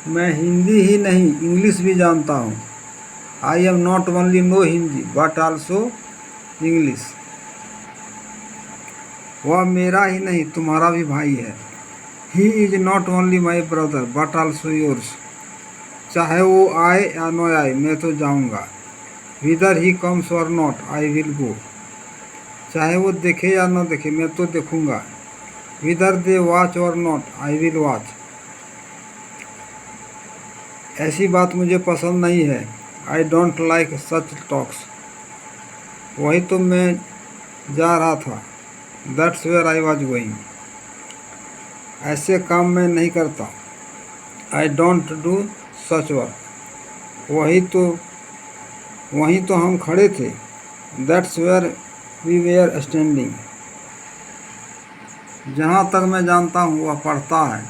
मैं हिंदी ही नहीं इंग्लिश भी जानता हूँ। I am not only know Hindi but also English. वह मेरा ही नहीं तुम्हारा भी भाई है। He is not only my brother but also yours. चाहे वो आए या न आए मैं तो जाऊँगा। Whether he comes or not I will go. चाहे वो देखे या न देखे मैं तो देखूँगा। Whether they watch or not I will watch. ऐसी बात मुझे पसंद नहीं है। I don't like such talks. वही तो मैं जा रहा था। That's where I was going. ऐसे काम मैं नहीं करता। I don't do such work. वहीं तो हम खड़े थे। That's where we were standing. जहाँ तक मैं जानता हूँ वह पढ़ता है।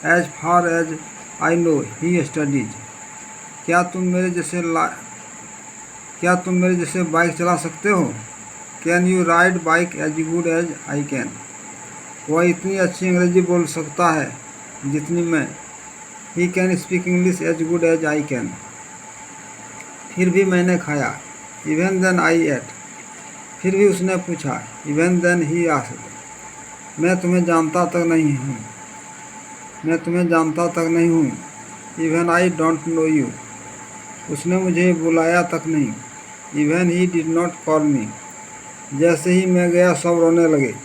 As far as I know he studies. क्या तुम मेरे जैसे बाइक चला सकते हो? Can you ride bike as good as I can. वह इतनी अच्छी अंग्रेजी बोल सकता है जितनी मैं। He can speak English as good as I can. फिर भी मैंने खाया। Even then I ate. फिर भी उसने पूछा। Even then he asked. मैं तुम्हें जानता तक नहीं हूँ। Even I don't know you. उसने मुझे बुलाया तक नहीं। Even he did not call me. जैसे ही मैं गया सब रोने लगे।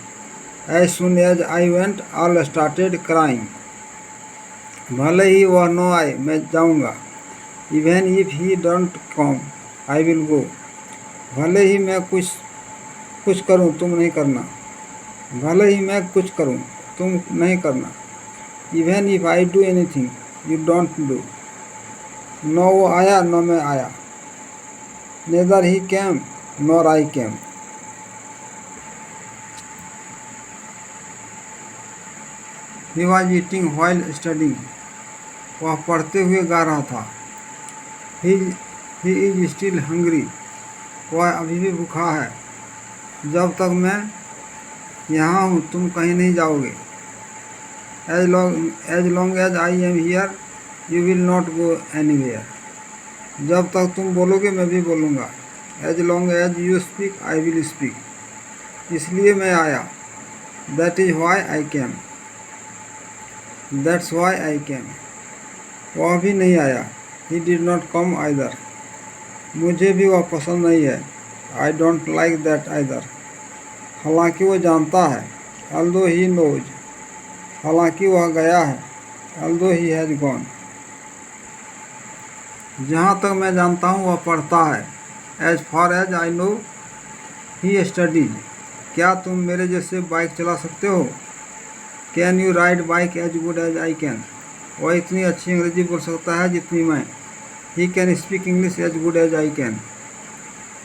As soon as I went all started crying. भले ही वह न आए मैं जाऊँगा। Even if he don't come I will go. भले ही मैं कुछ करूँ तुम नहीं करना। भले ही मैं कुछ करूँ तुम नहीं करना। Even if I do anything you don't do. न वो आया न मैं आया। Neither he came nor I came. He was eating while studying. वह पढ़ते हुए गा रहा था। He is still hungry. वह अभी भी भूखा है। जब तक मैं यहाँ हूँ तुम कहीं नहीं जाओगे। As long as I am here you will not go anywhere. जब तक तुम बोलोगे मैं भी बोलूँगा। As long as you speak I will speak. इसलिए मैं आया। That is why I came. That's why I came. वह भी नहीं आया। He did not come either. मुझे भी वह पसंद नहीं है। I don't like that either. हालांकि वह जानता है। Although he knows. हालांकि वह गया है। Although he has gone. जहाँ तक मैं जानता हूँ वह पढ़ता है। As far as I know he studies. क्या तुम मेरे जैसे बाइक चला सकते हो? Can you ride bike as good as I can. वह इतनी अच्छी अंग्रेजी बोल सकता है जितनी मैं। He can speak English as good as I can.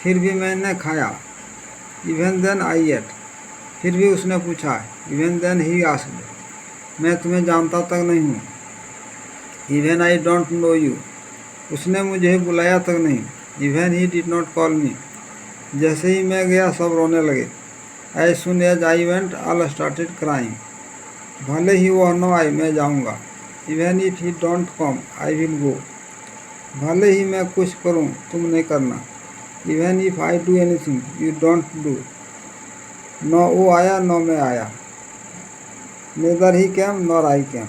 फिर भी मैंने खाया। Even then I ate. फिर भी उसने पूछा। Even then he asked. मैं तुम्हें जानता तक नहीं हूँ। Even I don't know you. उसने मुझे बुलाया तक नहीं। Even he did not call me. जैसे ही मैं गया सब रोने लगे। As soon as I went all started crying. भले ही वह न आए मैं जाऊँगा। Even if he don't come I will go. भले ही मैं कुछ करूँ तुम नहीं करना। Even if I do anything you don't do. न वो आया न मैं आया। Neither he came nor I came.